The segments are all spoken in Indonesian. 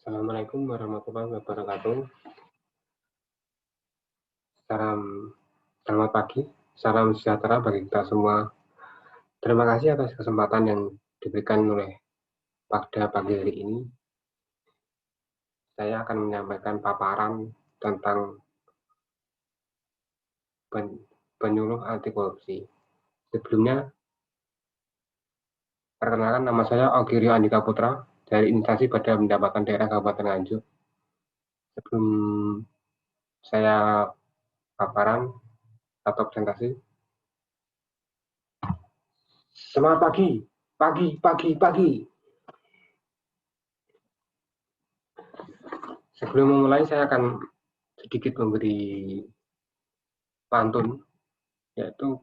Assalamualaikum warahmatullahi wabarakatuh. Selamat pagi, salam sejahtera bagi kita semua. Terima kasih atas kesempatan yang diberikan pada pagi hari ini. Saya akan menyampaikan paparan tentang penyuluh anti korupsi. Sebelumnya, perkenalkan, nama saya Augirio Andika Putra dari Instansi Badan Pendapatan Daerah Kabupaten Nganjuk. Sebelum saya paparan atau presentasi, semangat pagi. Sebelum memulai, saya akan sedikit memberi pantun, yaitu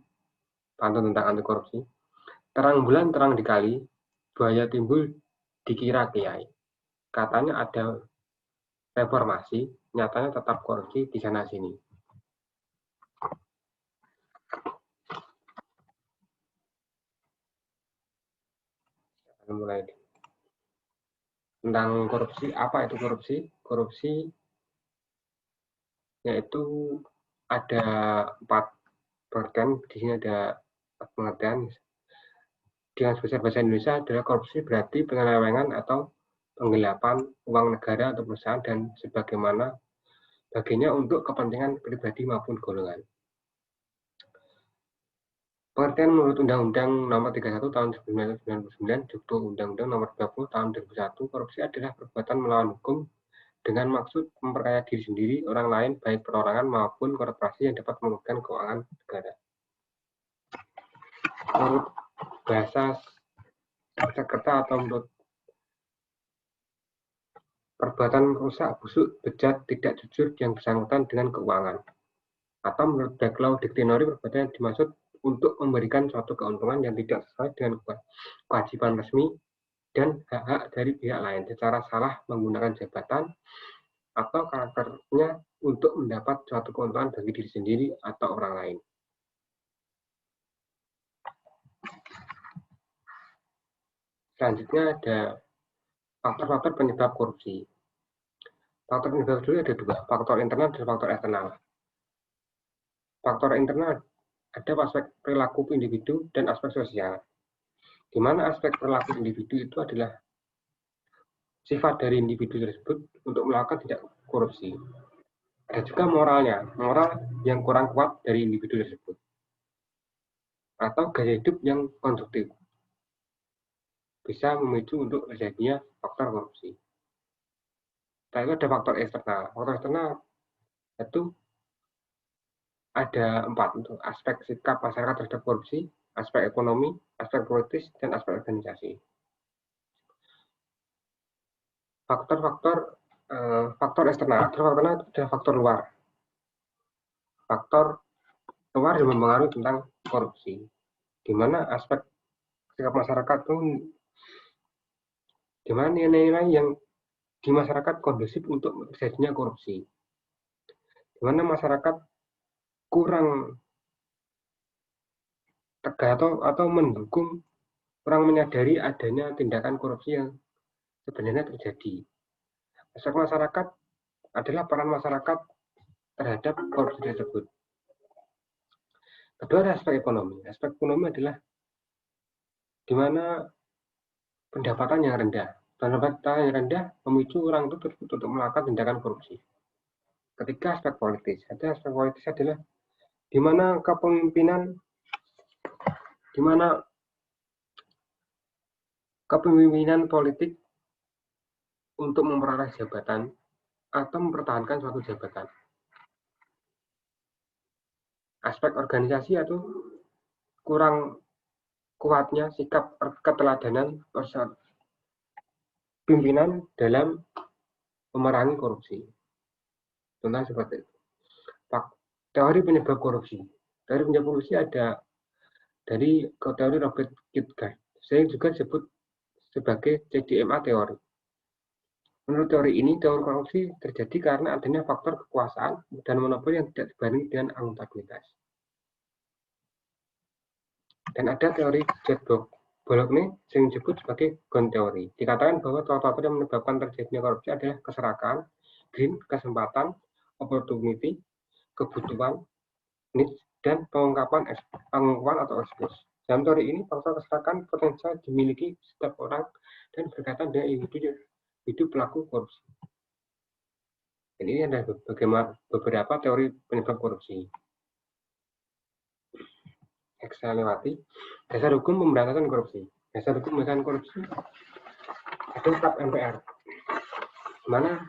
pantun tentang anti korupsi. Terang bulan terang dikali, buaya timbul dikira kiai. Katanya ada reformasi, nyatanya tetap korupsi di sana sini. Mulai tentang korupsi. Apa itu korupsi? Korupsi yaitu ada 4 pengertian. Di sini ada pengertian. Dengan sebesar bahasa Indonesia adalah korupsi berarti penyelewengan atau penggelapan uang negara atau perusahaan dan sebagaimana baginya untuk kepentingan pribadi maupun golongan. Pengertian menurut Undang-Undang Nomor 31 Tahun 1999 Junto Undang-Undang Nomor 20 Tahun 2001, korupsi adalah perbuatan melawan hukum dengan maksud memperkaya diri sendiri, orang lain, baik perorangan maupun korporasi yang dapat merugikan keuangan negara. Menurut bahasa Sanskerta atau menurut perbuatan merusak, busuk, bejat, tidak jujur yang bersangkutan dengan keuangan. Atau menurut Baclaw Dictionary, perbuatan yang dimaksud untuk memberikan suatu keuntungan yang tidak sesuai dengan kewajiban resmi dan hak-hak dari pihak lain secara salah menggunakan jabatan atau karakternya untuk mendapat suatu keuntungan bagi diri sendiri atau orang lain. Selanjutnya ada faktor-faktor penyebab korupsi. Faktor penyebab dulu ada 2, faktor internal dan faktor eksternal. Faktor internal ada aspek perilaku individu dan aspek sosial. Di mana aspek perilaku individu itu adalah sifat dari individu tersebut untuk melakukan tindak korupsi. Ada juga moralnya, moral yang kurang kuat dari individu tersebut. Atau gaya hidup yang konsumtif. Bisa memicu untuk terjadinya faktor korupsi. Setelah itu ada faktor eksternal. Faktor eksternal itu ada 4, untuk aspek sikap masyarakat terhadap korupsi, aspek ekonomi, aspek politis, dan aspek organisasi. Faktor eksternal adalah faktor luar. Faktor luar yang mempengaruhi tentang korupsi, di mana aspek sikap masyarakat itu, di mana nilai-nilai yang di masyarakat kondusif untuk terjadinya korupsi, di mana masyarakat kurang tegas atau mendukung, kurang menyadari adanya tindakan korupsi yang sebenarnya terjadi. Aspek masyarakat adalah peran masyarakat terhadap korupsi tersebut. Kedua ada aspek ekonomi. Aspek ekonomi adalah di mana pendapatan yang rendah. Pendapatan yang rendah memicu orang itu untuk melakukan tindakan korupsi. Ketiga aspek politis. Ada aspek politis adalah di mana kepemimpinan politik untuk memperoleh jabatan atau mempertahankan suatu jabatan. Aspek organisasi atau kurang kuatnya sikap keteladanan pimpinan dalam memerangi korupsi. Contoh seperti itu. Teori penyebab korupsi. Teori penyebab korupsi ada dari teori Robert Kiyotaki. Saya juga disebut sebagai CDMA teori. Menurut teori ini, teori korupsi terjadi karena adanya faktor kekuasaan dan monopoli yang tidak dibanding dengan akuntabilitas. Dan ada teori Jet Box. Bologna sering disebut sebagai Gon teori. Dikatakan bahwa faktor yang menyebabkan terjadinya korupsi adalah keserakahan, green, kesempatan, opportunity, kebutuhan, needs, dan pengungkapan atau expose. Dalam teori ini, faktor keserakahan potensial dimiliki setiap orang dan berkaitan dengan individu pelaku korupsi. Dan ini ada beberapa teori penyebab korupsi. Saya lewati. Dasar hukum pemberantasan korupsi. Dasar hukum pemberantasan korupsi ada TAP MPR. Mana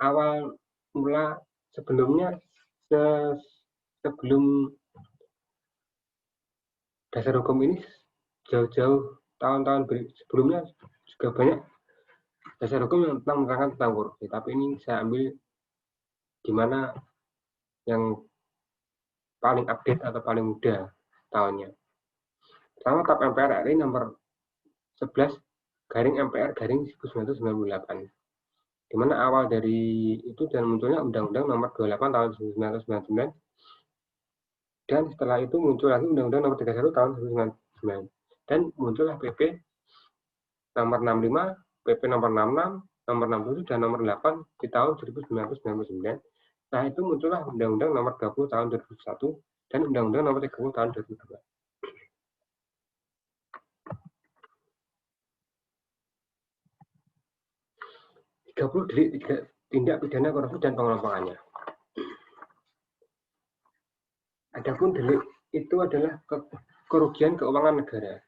awal mula sebelumnya sebelum dasar hukum ini jauh-jauh tahun-tahun sebelumnya juga banyak dasar hukum yang menerangkan tentang korupsi, tapi ini saya ambil di mana yang paling update atau paling muda tahunnya. Pertama, TAP MPR RI nomor 11 garing MPR garing 1998, di mana awal dari itu dan munculnya Undang-Undang nomor 28 tahun 1999, dan setelah itu muncul lagi Undang-Undang nomor 31 tahun 1999, dan muncullah PP nomor 65, PP nomor 66, nomor 67, dan nomor 8 di tahun 1999. Setelah itu muncullah Undang-Undang nomor 20 tahun 2001 dan Undang-Undang nomor 30 tahun 2002. Delik tindak pidana korupsi dan pengelompokannya. Adapun delik itu adalah kerugian keuangan negara.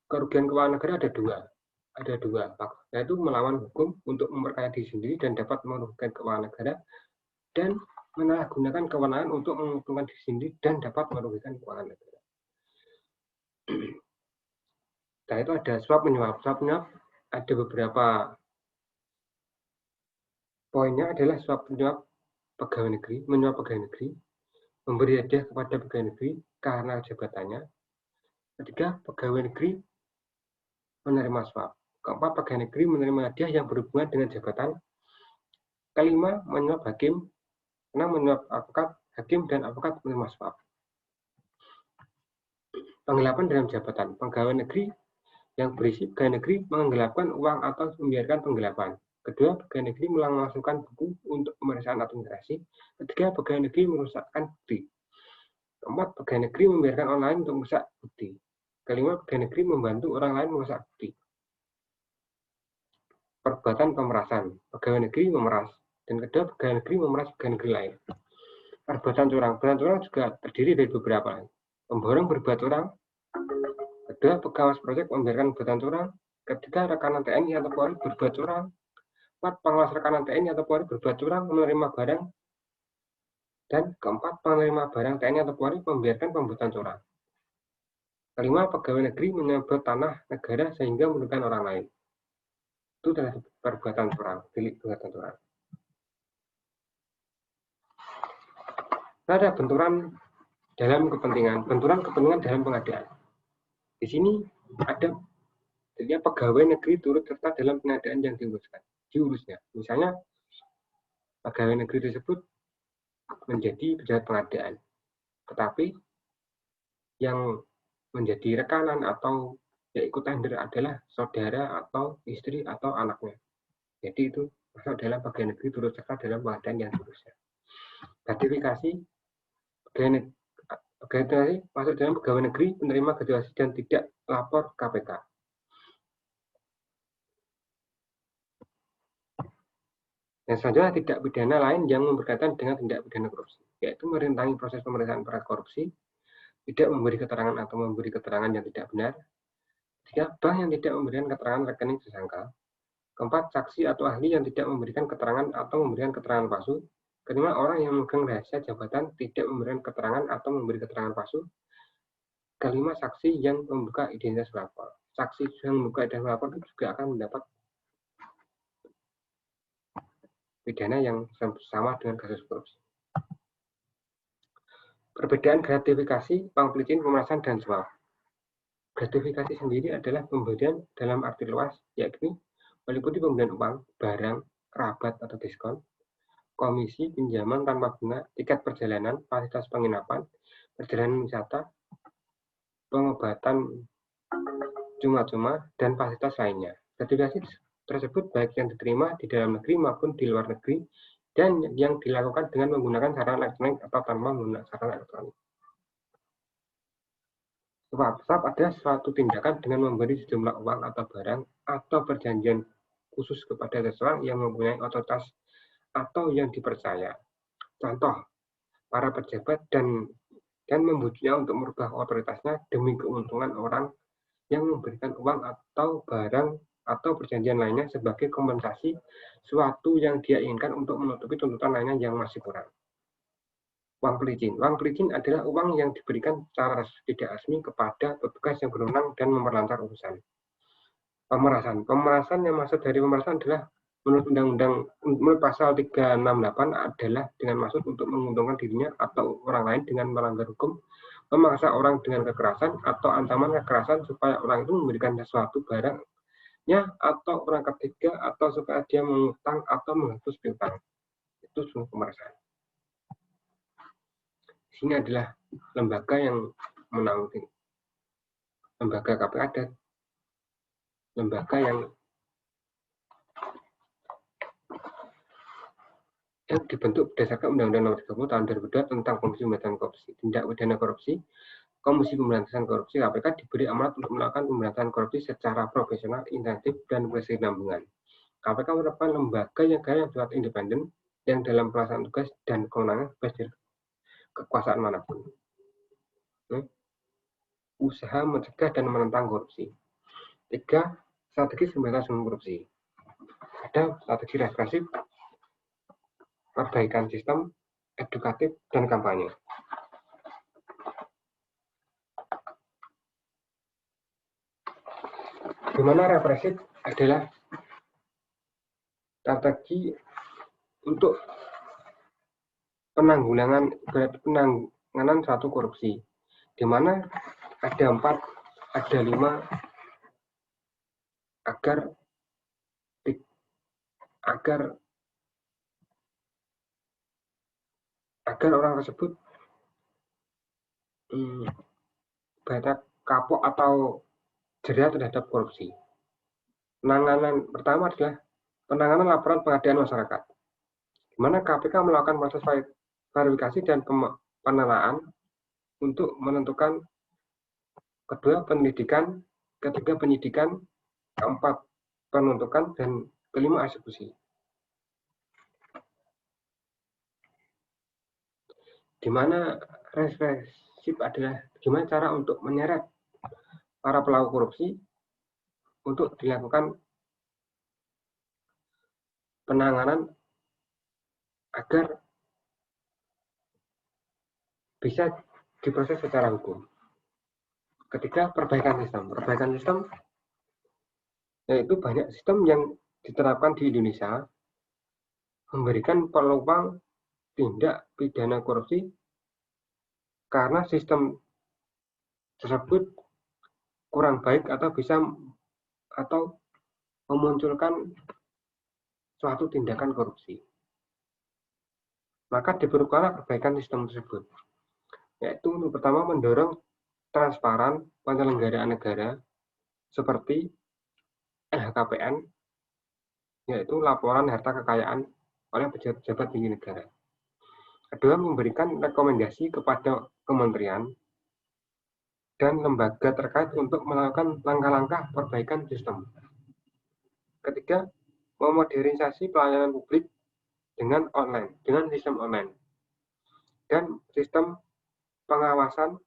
Kerugian keuangan negara ada dua, yaitu melawan hukum untuk memperkaya diri sendiri dan dapat merugikan keuangan negara, dan menyalahgunakan kewenangan untuk menguntungkan diri sendiri dan dapat merugikan keuangan negara. Nah, itu ada suap menyuap. Suap menyuap ada beberapa poinnya adalah suap menyuap pegawai negeri, menyuap pegawai negeri, memberi hadiah kepada pegawai negeri karena jabatannya. Ketiga, pegawai negeri menerima suap. Keempat, pegawai negeri menerima hadiah yang berhubungan dengan jabatan. Kelima, menyuap hakim. Enam, menyuap advokat, hakim, dan advokat menerima suap. Penggelapan dalam jabatan. Pegawai negeri yang berisi pegawai negeri menggelapkan uang atau membiarkan penggelapan. Kedua, pegawai negeri memasukkan buku untuk pemeriksaan administrasi. Ketiga, pegawai negeri merusakkan bukti. Keempat, pegawai negeri membiarkan orang lain untuk merusak bukti. Kelima, pegawai negeri membantu orang lain merusak bukti. Perbuatan pemerasan. Pegawai negeri memeras. Dan kedua, pegawai negeri memeras pegawai negeri lain. Perbuatan curang. Perbuatan curang juga terdiri dari beberapa. Pemborong berbuat curang. Kedua, pengawas proyek membiarkan perbuatan curang. Ketiga, rekanan TNI atau Polri berbuat curang. Empat, pengawas rekanan TNI atau Polri berbuat curang menerima barang. Dan keempat, penerima barang TNI atau Polri membiarkan pembuatan curang. Kelima, pegawai negeri menyebut tanah negara sehingga merugikan orang lain. Itu adalah perbuatan curang, delik perbuatan curang. Ada benturan dalam kepentingan, dalam pengadaan. Di sini ada pegawai negeri turut serta dalam pengadaan yang diurusnya. Misalnya, pegawai negeri tersebut menjadi pejabat pengadaan, tetapi yang menjadi rekanan atau yang ikut tender adalah saudara atau istri atau anaknya. Jadi itu masuk dalam pegawai negeri turut serta dalam pengadaan yang diurusnya. Gratifikasi pegawai masuk dalam pegawai negeri menerima gratifikasi dan tidak lapor KPK. Dan selanjutnya tindak pidana lain yang berkaitan dengan tindak pidana korupsi, yaitu merintangi proses pemeriksaan perkara korupsi, tidak memberi keterangan atau memberi keterangan yang tidak benar. Tiga, bank yang tidak memberikan keterangan rekening tersangka. Keempat, saksi atau ahli yang tidak memberikan keterangan atau memberikan keterangan palsu. Kelima, orang yang memegang rahasia jabatan tidak memberikan keterangan atau memberi keterangan palsu. Kelima, saksi yang membuka identitas pelapor. Saksi yang membuka identitas pelapor itu juga akan mendapat pidana yang sama dengan kasus korupsi. Perbedaan gratifikasi, pangpelicin, pemerasan, dan suap. Gratifikasi sendiri adalah pemberian dalam arti luas, yakni meliputi pemberian uang, barang, rabat atau diskon, komisi, pinjaman tanpa bunga, tiket perjalanan, fasilitas penginapan, perjalanan wisata, pengobatan cuma-cuma, dan fasilitas lainnya. Gratifikasi tersebut baik yang diterima di dalam negeri maupun di luar negeri, dan yang dilakukan dengan menggunakan sarana elektronik atau tanpa menggunakan sarana elektronik. Suap adalah suatu tindakan dengan memberi sejumlah uang atau barang atau perjanjian khusus kepada seseorang yang mempunyai otoritas atau yang dipercaya. Contoh, para pejabat dan membujuknya untuk merubah otoritasnya demi keuntungan orang yang memberikan uang atau barang atau perjanjian lainnya sebagai kompensasi suatu yang dia inginkan untuk menutupi tuntutan lainnya yang masih kurang. Uang pelicin. Uang pelicin adalah uang yang diberikan secara tidak resmi kepada petugas yang berwenang dan memperlancar urusan. Pemerasan. Pemerasan yang maksud dari pemerasan adalah menurut pasal 368 adalah dengan maksud untuk menguntungkan dirinya atau orang lain dengan melanggar hukum, memaksa orang dengan kekerasan atau ancaman kekerasan supaya orang itu memberikan sesuatu barangnya atau orang ketiga atau supaya dia mengutang atau menghapus piutang. Itu semua pemerasan. Ini adalah lembaga yang menaungi. Lembaga KPK ada lembaga yang dibentuk berdasarkan Undang-Undang Nomor 30 Tahun 2002 tentang Komisi Pemberantasan Korupsi, Tindak Pidana Korupsi. Komisi Pemberantasan Korupsi KPK diberi amanat untuk melakukan pemberantasan korupsi secara profesional, intensif, dan berkesinambungan. KPK merupakan lembaga yang bersifat independen yang dalam pelaksanaan tugas dan kewenangan bebas kekuasaan manapun. Usaha mencegah dan menentang korupsi. 3. Strategi pemberantasan korupsi. Ada strategi represif, perbaikan sistem, edukatif, dan kampanye. Di mana represif adalah strategi untuk penanggulangan suatu korupsi, di mana ada 4, ada 5 agar orang tersebut kapok atau jerah terhadap korupsi. Penanganan pertama adalah penanganan laporan pengaduan masyarakat, di mana KPK melakukan proses verifikasi dan penelaan untuk menentukan kedua penyelidikan, ketiga penyidikan, keempat penuntutan, dan kelima eksekusi. Di mana represif adalah gimana cara untuk menyeret para pelaku korupsi untuk dilakukan penanganan agar bisa diproses secara hukum. Ketiga, perbaikan sistem. Perbaikan sistem yaitu banyak sistem yang diterapkan di Indonesia memberikan peluang tindak pidana korupsi karena sistem tersebut kurang baik atau memunculkan suatu tindakan korupsi. Maka diperlukanlah perbaikan sistem tersebut, yaitu untuk pertama mendorong transparan penyelenggaraan negara seperti LHKPN, yaitu laporan harta kekayaan oleh pejabat tinggi negara. Kedua, memberikan rekomendasi kepada kementerian dan lembaga terkait untuk melakukan langkah-langkah perbaikan sistem. Ketiga, memodernisasi pelayanan publik dengan sistem online dan sistem pengawasan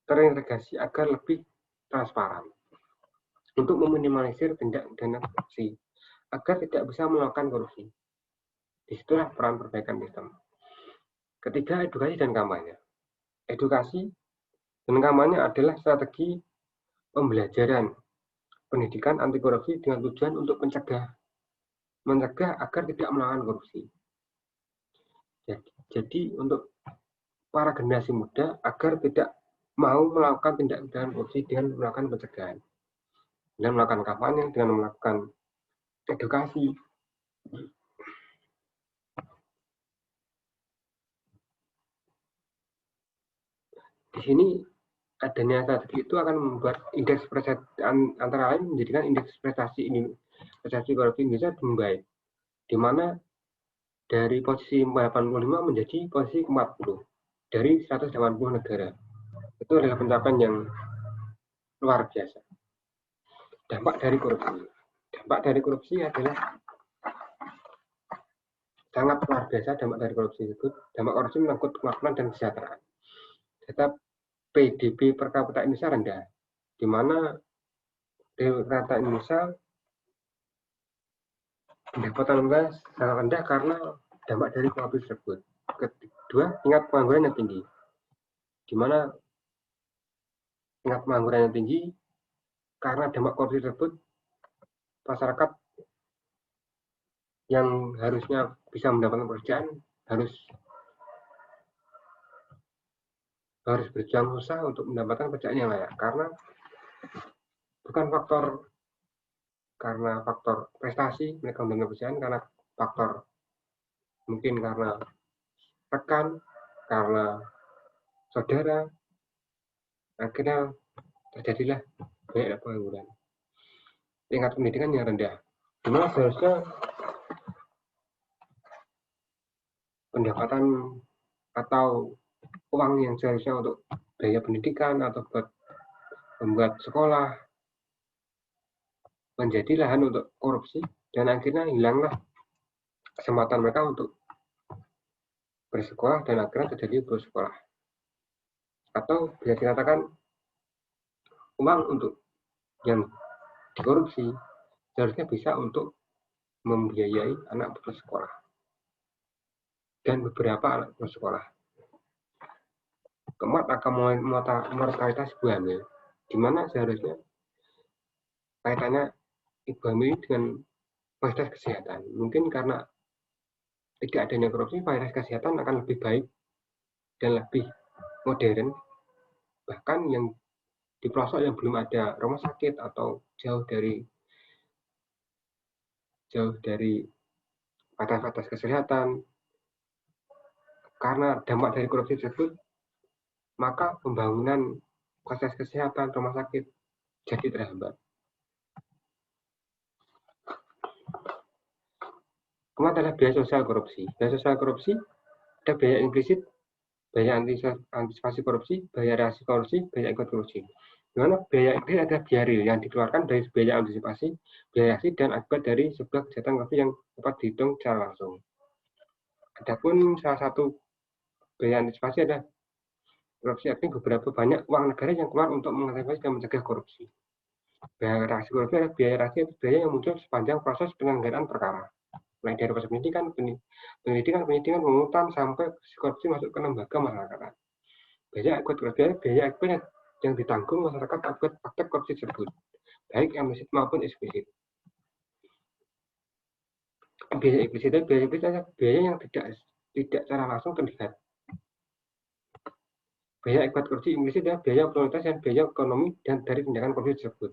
terintegrasi agar lebih transparan untuk meminimalisir tindak pidana korupsi agar tidak bisa melakukan korupsi. Disitulah peran perbaikan sistem. Ketiga, edukasi dan kampanye. Edukasi dan kampanye adalah strategi pembelajaran pendidikan anti korupsi dengan tujuan untuk mencegah agar tidak melakukan korupsi. Jadi untuk para generasi muda agar tidak mau melakukan tindak pidana korupsi dengan melakukan pencegahan, dengan melakukan kampanye, dengan melakukan edukasi. Di sini adanya strategi itu akan membuat indeks prestasi antara lain menjadikan indeks prestasi korupsi Indonesia membaik, di mana dari posisi 85 menjadi posisi 40 dari 180 negara. Itu adalah pencapaian yang luar biasa. Dampak dari korupsi adalah sangat luar biasa. Dampak korupsi menyangkut kemakmuran dan kesejahteraan. Data PDB per kapita Indonesia rendah, di mana rata Indonesia pendapatan rendah sangat rendah karena dampak dari korupsi tersebut. Kedua, tingkat pengangguran yang tinggi, di mana tingkat pengangguran yang tinggi karena dampak korupsi tersebut, masyarakat yang harusnya bisa mendapatkan pekerjaan harus berjuang susah untuk mendapatkan pekerjaan yang layak, karena bukan faktor prestasi mereka mendapatkan pekerjaan, karena faktor mungkin karena rekan, karena saudara, akhirnya terjadilah banyak pengangguran. Tingkat pendidikan yang rendah, dimana seharusnya pendapatan atau uang yang seharusnya untuk biaya pendidikan atau buat membuat sekolah menjadi lahan untuk korupsi, dan akhirnya hilanglah kesempatan mereka untuk bersekolah dan akhirnya terjadi bersekolah. Atau bisa dikatakan uang untuk yang dikorupsi seharusnya bisa untuk membiayai anak bersekolah dan beberapa anak bersekolah. Keempat, akan mortalitas ibu hamil, di mana seharusnya kaitannya ibu hamil dengan fasilitas kesehatan. Mungkin karena tidak adanya korupsi, fasilitas kesehatan akan lebih baik dan lebih modern. Bahkan yang di pelosok yang belum ada rumah sakit atau jauh dari batas-batas kesehatan, karena dampak dari korupsi tersebut, maka pembangunan fasilitas kesehatan, rumah sakit jadi terhambat. Kemudian adalah biaya sosial korupsi. Biaya sosial korupsi ada biaya implisit, biaya antisipasi korupsi, biaya reaksi korupsi, biaya ikut korupsi. Di mana biaya implisit adalah biaya real yang dikeluarkan dari biaya antisipasi, biaya reaksi, dan akibat dari sebuah kejahatan korupsi yang dapat dihitung secara langsung. Adapun salah satu biaya antisipasi adalah korupsi, artinya beberapa banyak uang negara yang keluar untuk mengantisipasi dan mencegah korupsi. Biaya reaksi korupsi adalah biaya reaksi biaya yang muncul sepanjang proses penyelenggaraan perkara, mulai dari proses penyidikan, pengututan, sampai korupsi masuk ke lembaga masyarakatan. Biaya akibat korupsi adalah biaya akibat yang ditanggung masyarakat akibat praktek korupsi tersebut, baik implisit maupun eksplisit. Biaya implisit adalah biaya yang tidak secara langsung terlihat. Biaya akibat korupsi implisit adalah biaya otoritas dan biaya ekonomi dan dari tindakan korupsi tersebut.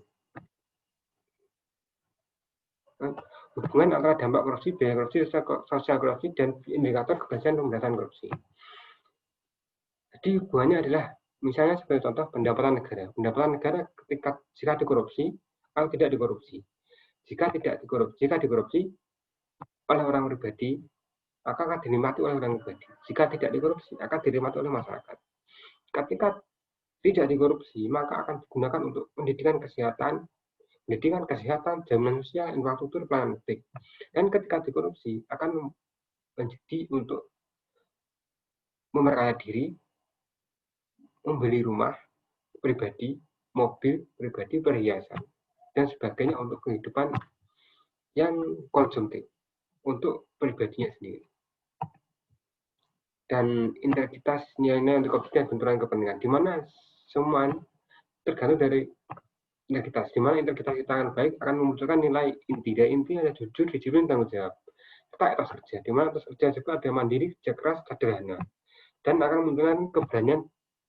Hubungan antara dampak korupsi, biaya korupsi, sosial korupsi, dan indikator keberhasilan pemberantasan korupsi. Jadi hubungannya adalah, misalnya sebagai contoh pendapatan negara. Pendapatan negara jika dikorupsi atau tidak dikorupsi. Jika dikorupsi oleh orang pribadi, maka akan dinikmati oleh orang pribadi. Jika tidak dikorupsi, akan dinikmati oleh masyarakat. Ketika tidak dikorupsi, maka akan digunakan untuk pendidikan kesehatan, jaminan sosial, infrastruktur, pelayanan publik. Dan ketika dikorupsi, akan menjadi untuk memperkaya diri, membeli rumah pribadi, mobil pribadi, perhiasan, dan sebagainya untuk kehidupan yang konsumtif, untuk pribadinya sendiri. Dan integritas nilai-nilai untuk objek dan benturan kepentingan, di mana semua tergantung dari integritas, di mana integritas kita akan baik akan memunculkan nilai inti, dan inti adalah jujur, disiplin, tanggung jawab, serta etos kerja, di mana etos kerja juga ada mandiri, kerja keras, sederhana, dan akan memunculkan keberanian,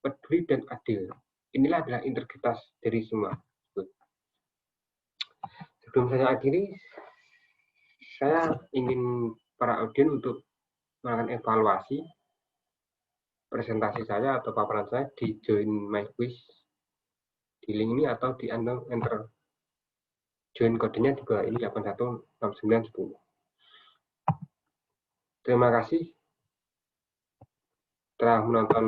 peduli, dan adil. Inilah adalah integritas dari semua. Sebelum saya akhiri, saya ingin para audien untuk melakukan evaluasi presentasi saya atau paparan saya di Join My Quiz di link ini atau di enter join kodenya di bawah ini 816910. Terima kasih telah menonton,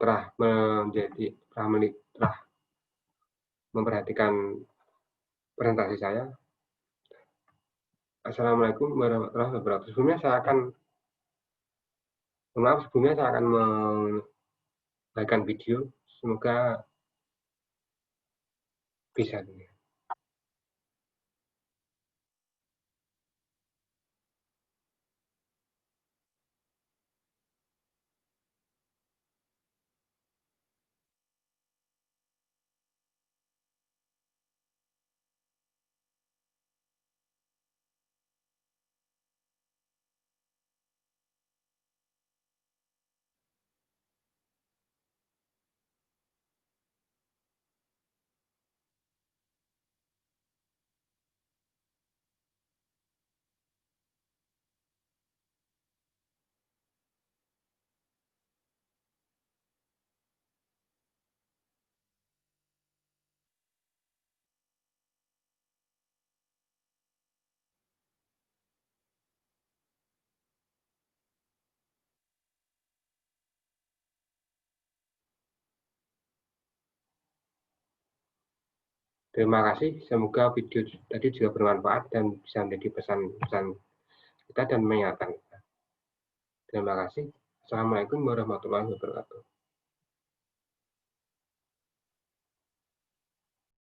telah memperhatikan presentasi saya. Assalamualaikum warahmatullahi wabarakatuh. Sebelumnya saya akan membagikan video. Semoga bisa. Terima kasih, semoga video tadi juga bermanfaat dan bisa menjadi pesan-pesan kita dan mengingatkan kita. Terima kasih. Assalamualaikum warahmatullahi wabarakatuh.